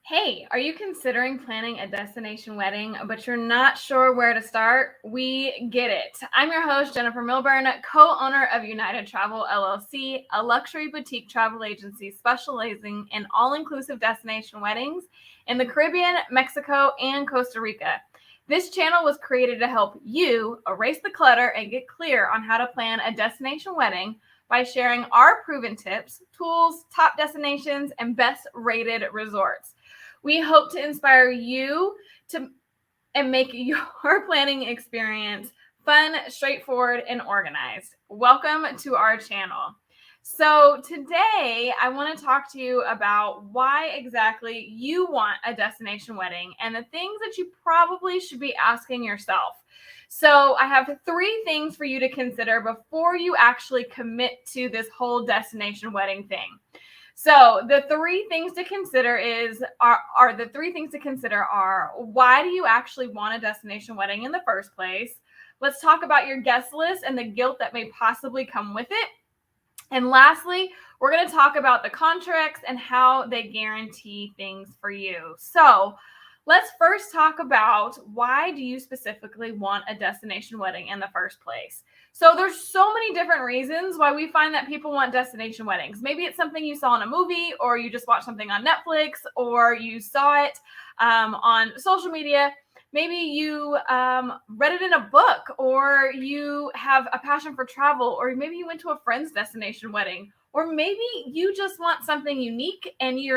Hey, are you considering planning a destination wedding, but you're not sure where to start? We get it. I'm your host, Jennifer Milburn, co-owner of United Travel LLC, a luxury boutique travel agency specializing in all-inclusive destination weddings in the Caribbean, Mexico, and Costa Rica. This channel was created to help you erase the clutter and get clear on how to plan a destination wedding by sharing our proven tips, tools, top destinations, and best rated resorts. We hope to inspire you and make your planning experience fun, straightforward, and organized. Welcome to our channel. So today I want to talk to you about why exactly you want a destination wedding and the things that you probably should be asking yourself. So I have 3 things for you to consider before you actually commit to this whole destination wedding thing. So the 3 things to consider are why do you actually want a destination wedding in the first place? Let's talk about your guest list and the guilt that may possibly come with it. And lastly, we're going to talk about the contracts and how they guarantee things for you. So let's first talk about why do you specifically want a destination wedding in the first place? So there's so many different reasons why we find that people want destination weddings. Maybe it's something you saw in a movie, or you just watched something on Netflix, or you saw it on social media. Maybe you read it in a book, or you have a passion for travel, or maybe you went to a friend's destination wedding, or maybe you just want something unique and you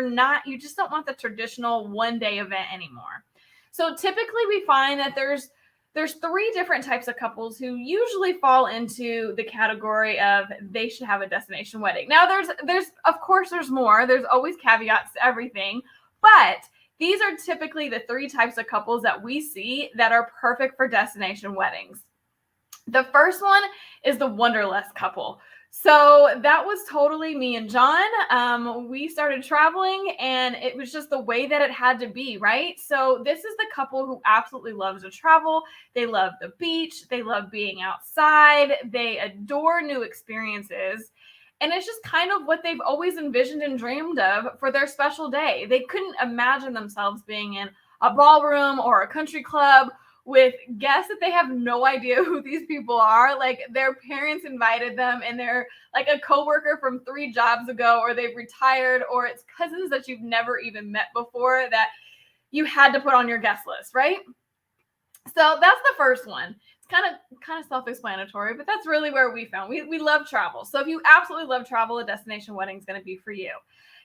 just don't want the traditional one-day event anymore. So typically we find that there's 3 different types of couples who usually fall into the category of they should have a destination wedding. Now there's of course there's more. There's always caveats to everything, but these are typically the 3 types of couples that we see that are perfect for destination weddings. The first one is the wanderlust couple. So that was totally me and John. We started traveling and it was just the way that it had to be, right? So this is the couple who absolutely loves to travel. They love the beach. They love being outside. They adore new experiences. And it's just kind of what they've always envisioned and dreamed of for their special day. They couldn't imagine themselves being in a ballroom or a country club with guests that they have no idea who these people are. Like their parents invited them and they're like a coworker from 3 jobs ago, or they've retired, or it's cousins that you've never even met before that you had to put on your guest list, right? So that's the first one. It's kind of self-explanatory, but that's really where we found. We love travel. So if you absolutely love travel, a destination wedding is going to be for you.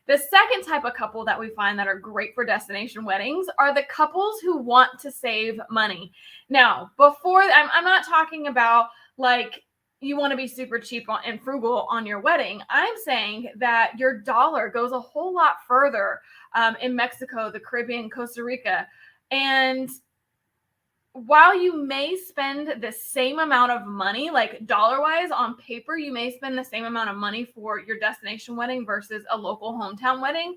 The second type of couple that we find that are great for destination weddings are the couples who want to save money. Now, I'm not talking about like you want to be super cheap and frugal on your wedding. I'm saying that your dollar goes a whole lot further in Mexico, the Caribbean, Costa Rica. And while you may spend the same amount of money, like dollar-wise on paper, you may spend the same amount of money for your destination wedding versus a local hometown wedding.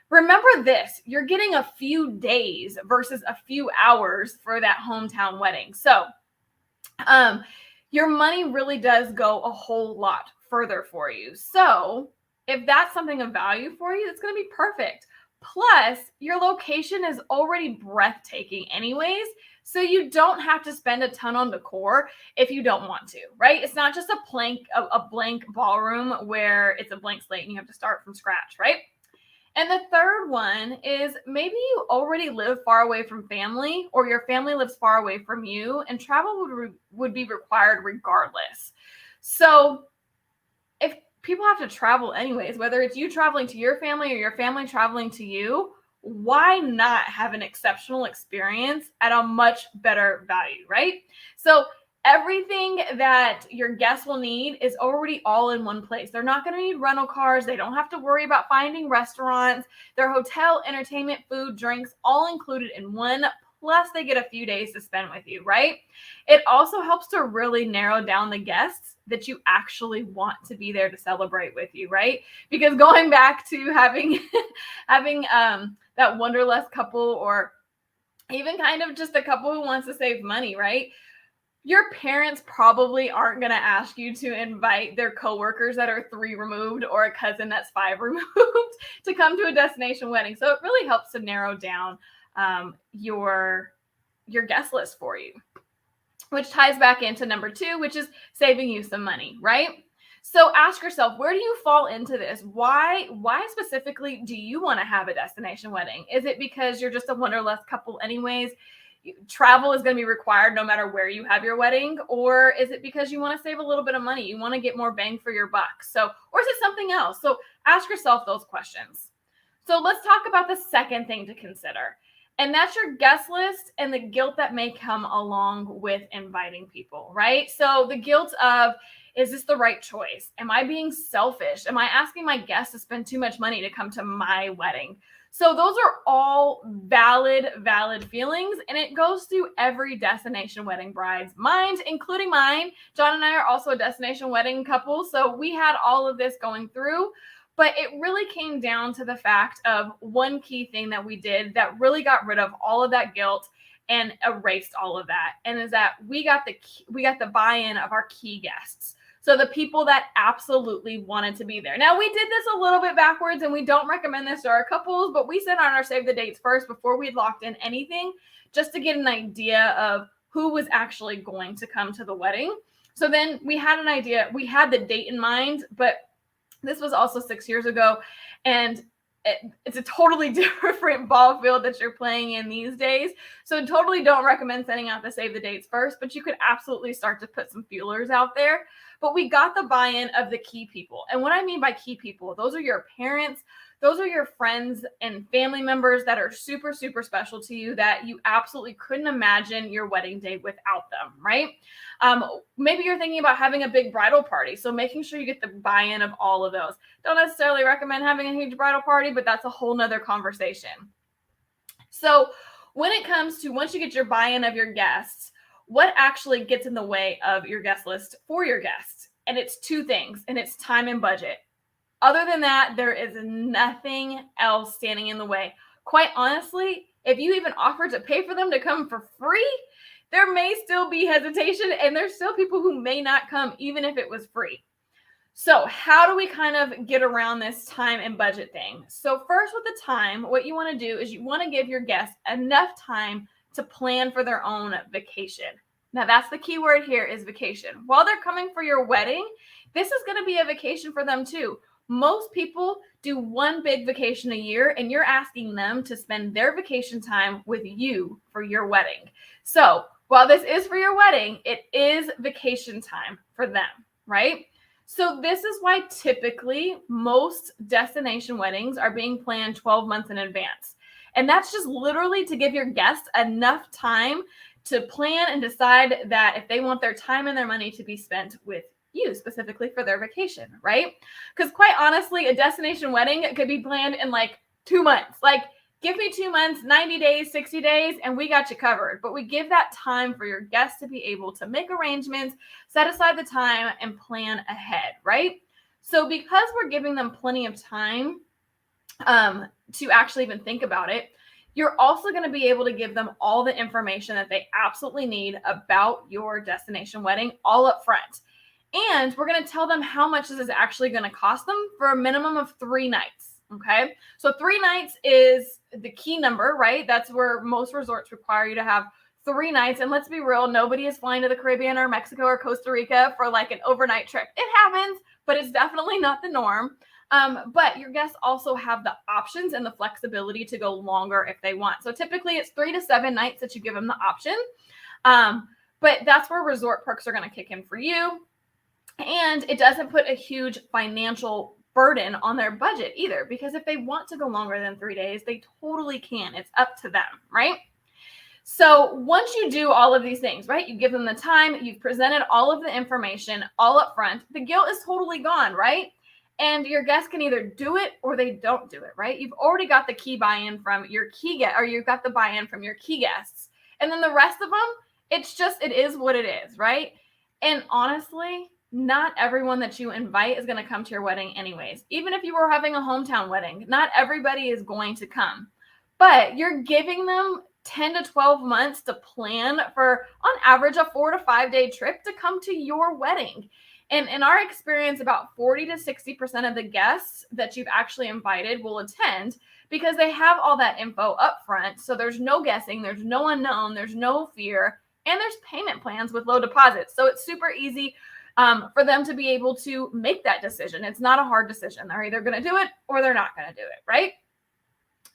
Remember this, you're getting a few days versus a few hours for that hometown wedding. So your money really does go a whole lot further for you. So if that's something of value for you, it's going to be perfect. Plus, your location is already breathtaking anyways, so you don't have to spend a ton on decor if you don't want to, right? It's not just a blank ballroom where it's a blank slate and you have to start from scratch, right? And the third one is maybe you already live far away from family, or your family lives far away from you, and travel would be required regardless. So if people have to travel anyways, whether it's you traveling to your family or your family traveling to you, why not have an exceptional experience at a much better value, right? So everything that your guests will need is already all in one place. They're not going to need rental cars. They don't have to worry about finding restaurants. Their hotel, entertainment, food, drinks, all included in one. Plus they get a few days to spend with you, right? It also helps to really narrow down the guests that you actually want to be there to celebrate with you, right? Because going back to having that wanderlust couple, or even kind of just a couple who wants to save money, right? Your parents probably aren't going to ask you to invite their coworkers that are 3 removed or a cousin that's 5 removed to come to a destination wedding. So it really helps to narrow down your guest list for you, which ties back into number 2, which is saving you some money, right? So ask yourself, where do you fall into this? Why specifically do you want to have a destination wedding? Is it because you're just a wanderlust couple anyways? Travel is going to be required no matter where you have your wedding, or is it because you want to save a little bit of money? You want to get more bang for your buck. So, or is it something else? So ask yourself those questions. So let's talk about the second thing to consider, and that's your guest list and the guilt that may come along with inviting people, right? So the guilt of, is this the right choice? Am I being selfish? Am I asking my guests to spend too much money to come to my wedding? So those are all valid feelings, and it goes through every destination wedding bride's mind, including mine. John and I are also a destination wedding couple, so we had all of this going through, but it really came down to the fact of one key thing that we did that really got rid of all of that guilt and erased all of that, and is that we got the buy-in of our key guests. So the people that absolutely wanted to be there. Now, we did this a little bit backwards, and we don't recommend this to our couples, but we sent out our save the dates first before we locked in anything, just to get an idea of who was actually going to come to the wedding. So then we had an idea. We had the date in mind, but this was also 6 years ago, and it's a totally different ball field that you're playing in these days. So totally don't recommend sending out the save the dates first, but you could absolutely start to put some feelers out there. But we got the buy-in of the key people. And what I mean by key people, those are your parents, those are your friends and family members that are super, super special to you, that you absolutely couldn't imagine your wedding day without them, right? Maybe you're thinking about having a big bridal party. So making sure you get the buy-in of all of those. Don't necessarily recommend having a huge bridal party, but that's a whole nother conversation. So when it comes to, once you get your buy-in of your guests, what actually gets in the way of your guest list for your guests? And it's 2 things, and it's time and budget. Other than that, there is nothing else standing in the way. Quite honestly, if you even offer to pay for them to come for free, there may still be hesitation, and there's still people who may not come even if it was free. So how do we kind of get around this time and budget thing? So first, with the time, what you want to do is you want to give your guests enough time to plan for their own vacation. Now, that's the key word here, is vacation. While they're coming for your wedding, this is going to be a vacation for them too. Most people do one big vacation a year, and you're asking them to spend their vacation time with you for your wedding. So while this is for your wedding, it is vacation time for them, right? So this is why typically most destination weddings are being planned 12 months in advance. And that's just literally to give your guests enough time to plan and decide that if they want their time and their money to be spent with you specifically for their vacation, right? Because quite honestly, a destination wedding could be planned in like 2 months. Like, give me 2 months, 90 days, 60 days, and we got you covered. But we give that time for your guests to be able to make arrangements, set aside the time, and plan ahead, right? So because we're giving them plenty of time to actually even think about it, you're also going to be able to give them all the information that they absolutely need about your destination wedding all up front. And we're going to tell them how much this is actually going to cost them for a minimum of 3 nights. Okay. So 3 nights is the key number, right? That's where most resorts require you to have 3 nights. And let's be real, nobody is flying to the Caribbean or Mexico or Costa Rica for like an overnight trip. It happens, but it's definitely not the norm. But your guests also have the options and the flexibility to go longer if they want. So typically it's 3 to 7 nights that you give them the option. But that's where resort perks are going to kick in for you. And it doesn't put a huge financial burden on their budget either, because if they want to go longer than 3 days, they totally can. It's up to them, right? So once you do all of these things, right, you give them the time, you've presented all of the information all up front, the guilt is totally gone, right? And your guests can either do it or they don't do it, right? You've already got the key buy-in from your key guest, or you've got the buy-in from your key guests. And then the rest of them, it is what it is, right? And honestly, not everyone that you invite is going to come to your wedding anyways. Even if you were having a hometown wedding, not everybody is going to come. But you're giving them 10 to 12 months to plan for, on average, a 4 to 5 day trip to come to your wedding. And in our experience, about 40 to 60% of the guests that you've actually invited will attend because they have all that info up front. So there's no guessing, there's no unknown, there's no fear, and there's payment plans with low deposits. So it's super easy for them to be able to make that decision. It's not a hard decision. They're either going to do it or they're not going to do it, right?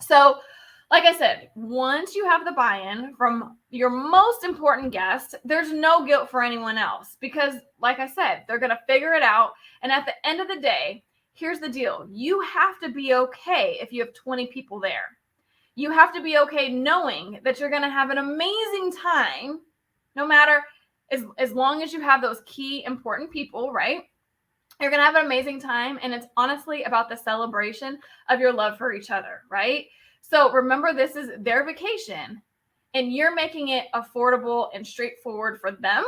So like I said, once you have the buy-in from your most important guest, there's no guilt for anyone else because, like I said, they're going to figure it out. And at the end of the day, here's the deal. You have to be okay if you have 20 people there. You have to be okay knowing that you're going to have an amazing time, no matter, as long as you have those key important people, right? You're going to have an amazing time. And it's honestly about the celebration of your love for each other, right? So remember, this is their vacation and you're making it affordable and straightforward for them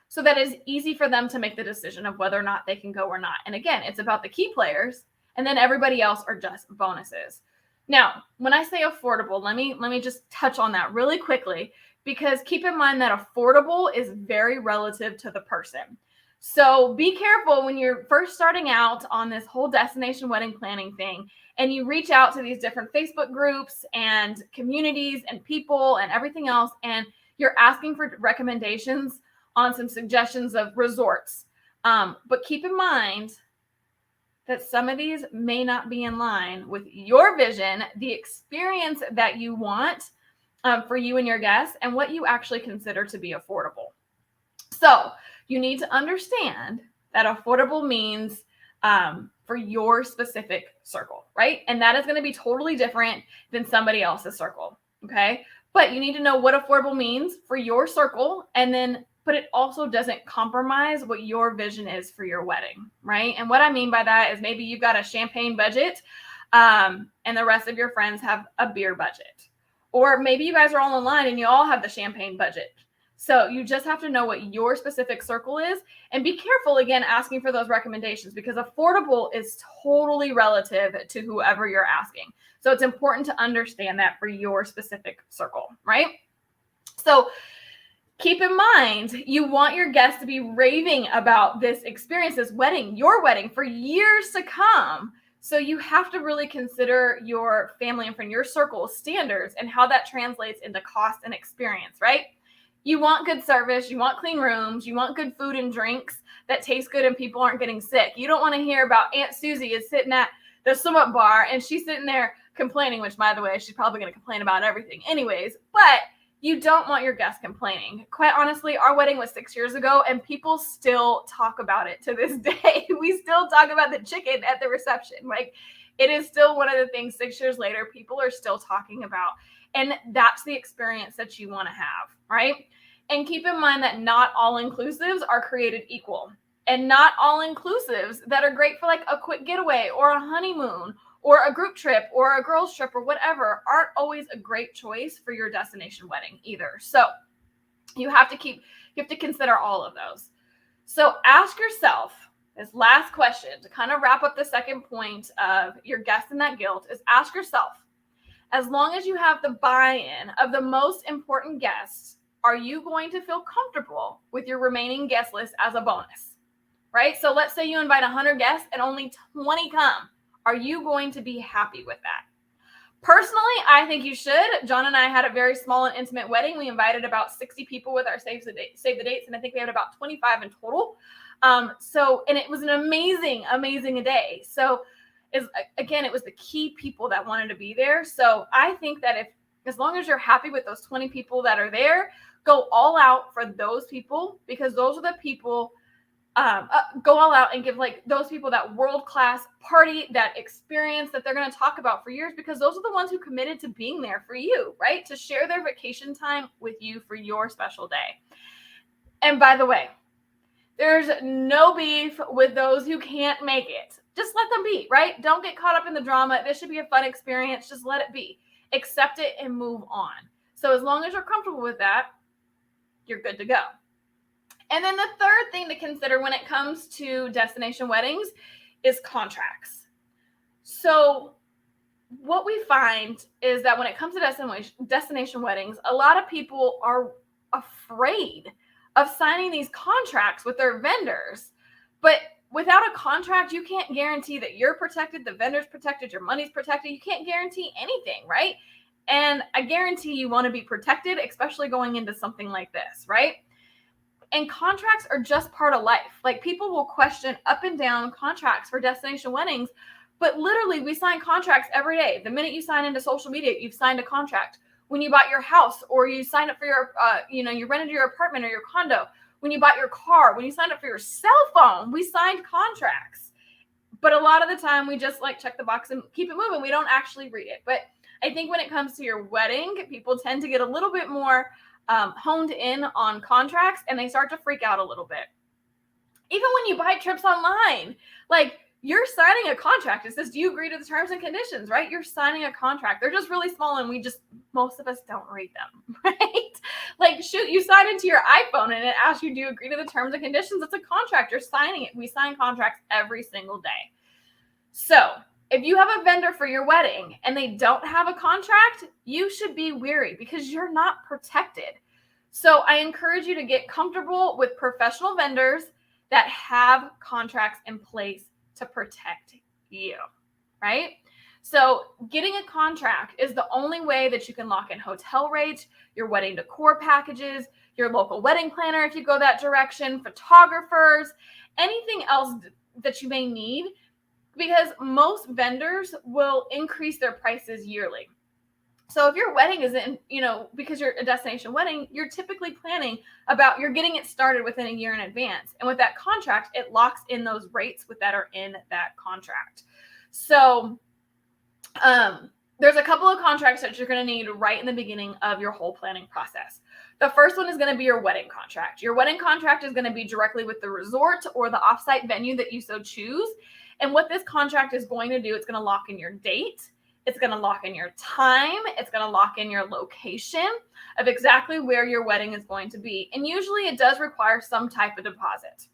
so that it's easy for them to make the decision of whether or not they can go or not. And again, it's about the key players and then everybody else are just bonuses. Now, when I say affordable, let me just touch on that really quickly because keep in mind that affordable is very relative to the person. So be careful when you're first starting out on this whole destination wedding planning thing and you reach out to these different Facebook groups and communities and people and everything else, and you're asking for recommendations on some suggestions of resorts. But keep in mind that some of these may not be in line with your vision, the experience that you want for you and your guests, and what you actually consider to be affordable. So you need to understand that affordable means for your specific circle, right? And that is going to be totally different than somebody else's circle, okay? But you need to know what affordable means for your circle, but it also doesn't compromise what your vision is for your wedding, right? And what I mean by that is maybe you've got a champagne budget and the rest of your friends have a beer budget. Or maybe you guys are all in line and you all have the champagne budget. So you just have to know what your specific circle is and be careful, again, asking for those recommendations because affordable is totally relative to whoever you're asking. So it's important to understand that for your specific circle, right? So keep in mind, you want your guests to be raving about this experience, this wedding, your wedding for years to come. So you have to really consider your family and friend, your circle standards and how that translates into cost and experience, right? You want good service, you want clean rooms, you want good food and drinks that taste good and people aren't getting sick. You don't want to hear about Aunt Susie is sitting at the swim-up bar and she's sitting there complaining, which, by the way, she's probably going to complain about everything anyways, but you don't want your guests complaining. Quite honestly, our wedding was 6 years ago and people still talk about it to this day. We still talk about the chicken at the reception. Like, it is still one of the things 6 years later people are still talking about. And that's the experience that you want to have, right? And keep in mind that not all inclusives are created equal. And not all inclusives that are great for like a quick getaway or a honeymoon or a group trip or a girls trip or whatever aren't always a great choice for your destination wedding either. So you have to consider all of those. So ask yourself this last question to kind of wrap up the second point of your guest and that guilt is ask yourself, as long as you have the buy-in of the most important guests, are you going to feel comfortable with your remaining guest list as a bonus, right? So let's say you invite 100 guests and only 20 come. Are you going to be happy with that? Personally, I think you should. John and I had a very small and intimate wedding. We invited about 60 people with our Save the Dates, and I think we had about 25 in total. And it was an amazing, amazing day. So again, it was the key people that wanted to be there. So I think that as long as you're happy with those 20 people that are there, go all out for those people because those are the people, go all out and give like those people that world-class party, that experience that they're going to talk about for years because those are the ones who committed to being there for you, right? To share their vacation time with you for your special day. And by the way, there's no beef with those who can't make it. Just let them be, right? Don't get caught up in the drama. This should be a fun experience. Just let it be. Accept it and move on. So as long as you're comfortable with that, you're good to go. And then the third thing to consider when it comes to destination weddings is contracts. So what we find is that when it comes to destination weddings, a lot of people are afraid of signing these contracts with their vendors. But without a contract, you can't guarantee that you're protected, the vendor's protected, your money's protected. You can't guarantee anything, right? And I guarantee you want to be protected, especially going into something like this, right? And contracts are just part of life. Like, people will question up and down contracts for destination weddings, but literally we sign contracts every day. The minute you sign into social media, you've signed a contract. When you bought your house, or you signed up for your, you rented your apartment or your condo, when you bought your car, when you signed up for your cell phone, we signed contracts. But a lot of the time we just like check the box and keep it moving. We don't actually read it. But I think when it comes to your wedding, people tend to get a little bit more honed in on contracts, and they start to freak out a little bit. Even when you buy trips online, like, you're signing a contract. It says, do you agree to the terms and conditions, right? You're signing a contract. They're just really small, and most of us don't read them, right? Like, you sign into your iPhone and it asks you, do you agree to the terms and conditions? It's a contract. You're signing it. We sign contracts every single day. So if you have a vendor for your wedding and they don't have a contract, you should be weary, because you're not protected. So I encourage you to get comfortable with professional vendors that have contracts in place to protect you, right? So getting a contract is the only way that you can lock in hotel rates, your wedding decor packages, your local wedding planner if you go that direction, photographers, anything else that you may need, because most vendors will increase their prices yearly. So if your wedding isn't, because you're a destination wedding, you're typically planning you're getting it started within a year in advance. And with that contract, it locks in those rates that are in that contract. So there's a couple of contracts that you're going to need right in the beginning of your whole planning process. The first one is going to be your wedding contract. Your wedding contract is going to be directly with the resort or the offsite venue that you so choose. And what this contract is going to do, it's going to lock in your date. It's going to lock in your time. It's going to lock in your location of exactly where your wedding is going to be. And usually it does require some type of deposit.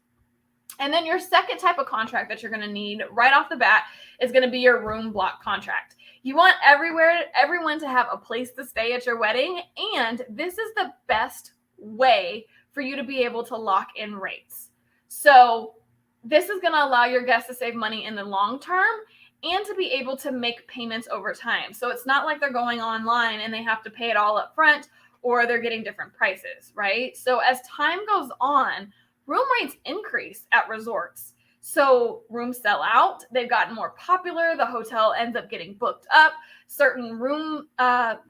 And then your second type of contract that you're going to need right off the bat is going to be your room block contract. You want everyone to have a place to stay at your wedding. And this is the best way for you to be able to lock in rates. So this is going to allow your guests to save money in the long term and to be able to make payments over time. So it's not like they're going online and they have to pay it all up front, or they're getting different prices, right? So as time goes on, room rates increase at resorts. So rooms sell out. They've gotten more popular. The hotel ends up getting booked up. Certain room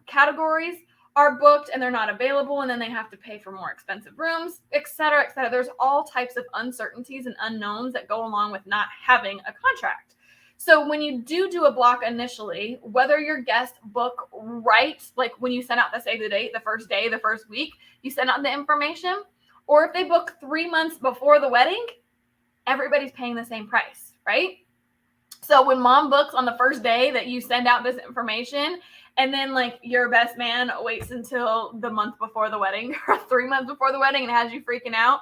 categories are booked and they're not available, and then they have to pay for more expensive rooms, et cetera, et cetera. There's all types of uncertainties and unknowns that go along with not having a contract. So when you do a block initially, whether your guests book right, like when you send out the save the date, the first day, the first week, you send out the information, or if they book 3 months before the wedding, everybody's paying the same price, right? So when mom books on the first day that you send out this information, and then like your best man waits until the month before the wedding or 3 months before the wedding and has you freaking out,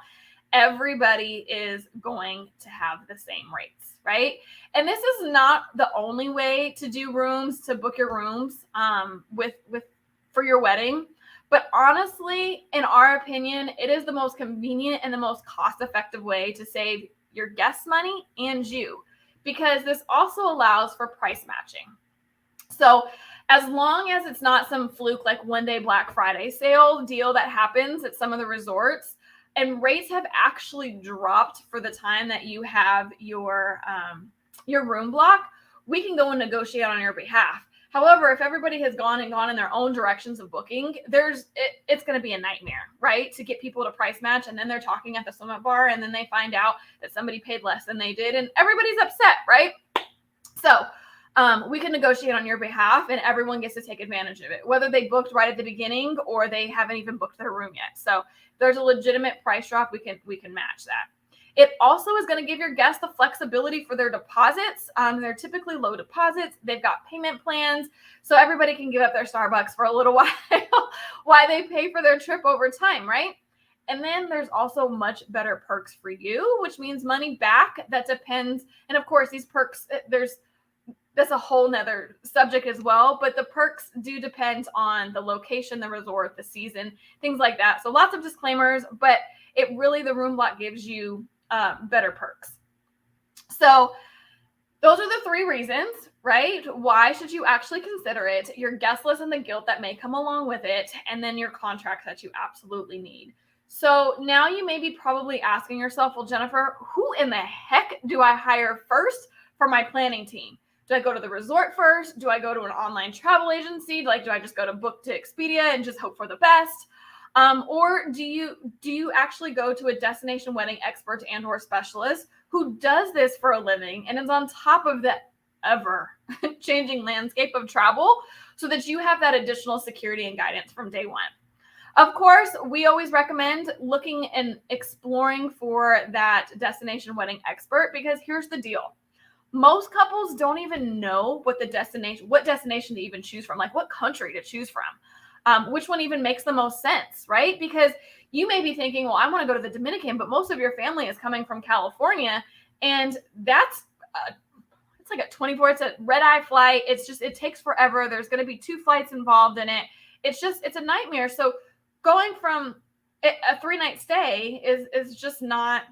everybody is going to have the same rates, right? And this is not the only way to do rooms, to book your rooms for your wedding. But honestly, in our opinion, it is the most convenient and the most cost-effective way to save your guests money and you, because this also allows for price matching. So as long as it's not some fluke like one day Black Friday sale deal that happens at some of the resorts, and rates have actually dropped for the time that you have your room block, we can go and negotiate on your behalf. However, if everybody has gone in their own directions of booking, it's going to be a nightmare, right? To get people to price match, and then they're talking at the swim up bar, and then they find out that somebody paid less than they did, and everybody's upset, right? So we can negotiate on your behalf, and everyone gets to take advantage of it, whether they booked right at the beginning or they haven't even booked their room yet. So there's a legitimate price drop. We can match that. It also is going to give your guests the flexibility for their deposits. They're typically low deposits. They've got payment plans, so everybody can give up their Starbucks for a little while while they pay for their trip over time, right? And then there's also much better perks for you, which means money back. That depends. And of course, these perks, there's that's a whole nother subject as well, but the perks do depend on the location, the resort, the season, things like that. So lots of disclaimers, but the room block gives you better perks. So those are the 3 reasons, right? Why should you actually consider it? Your guest list and the guilt that may come along with it, and then your contract that you absolutely need. So now you may be probably asking yourself, well, Jennifer, who in the heck do I hire first for my planning team? Do I go to the resort first? Do I go to an online travel agency? Like, do I just go to Book to Expedia and just hope for the best? Or do you actually go to a destination wedding expert and or specialist who does this for a living and is on top of the ever changing landscape of travel so that you have that additional security and guidance from day one? Of course, we always recommend looking and exploring for that destination wedding expert, because here's the deal. Most couples don't even know what destination to even choose from, like what country to choose from, which one even makes the most sense, right? Because you may be thinking, well, I want to go to the Dominican, but most of your family is coming from California, and that's it's like a 24, it's a red-eye flight. It takes forever. There's going to be 2 flights involved in it. It's a nightmare. So going from a 3-night stay is just not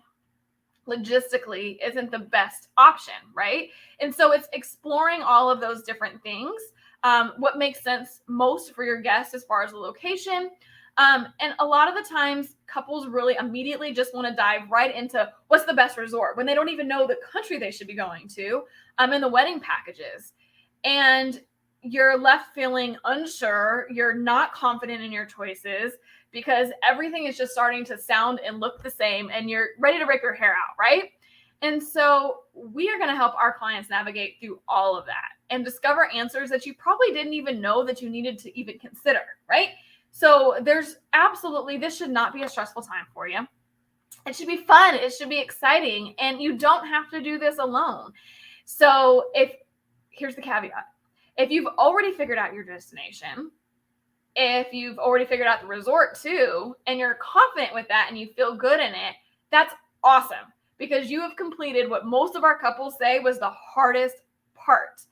logistically isn't the best option, right? And so it's exploring all of those different things, what makes sense most for your guests as far as the location. And a lot of the times couples really immediately just want to dive right into what's the best resort when they don't even know the country they should be going to, in the wedding packages. And you're left feeling unsure. You're not confident in your choices because everything is just starting to sound and look the same, and you're ready to rip your hair out, right? And so we are going to help our clients navigate through all of that and discover answers that you probably didn't even know that you needed to even consider, right? So this should not be a stressful time for you. It should be fun. It should be exciting. And you don't have to do this alone. So here's the caveat. If you've already figured out your destination, if you've already figured out the resort too, and you're confident with that and you feel good in it, that's awesome, because you have completed what most of our couples say was the hardest part.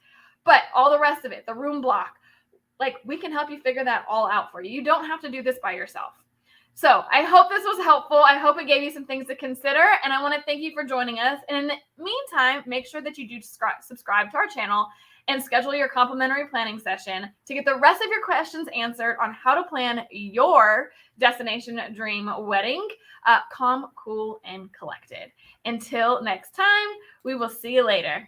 But all the rest of it, the room block, like, we can help you figure that all out for you. You don't have to do this by yourself. So I hope this was helpful. I hope it gave you some things to consider. And I want to thank you for joining us. And in the meantime, make sure that you do subscribe to our channel and schedule your complimentary planning session to get the rest of your questions answered on how to plan your destination dream wedding, calm, cool, and collected. Until next time, we will see you later.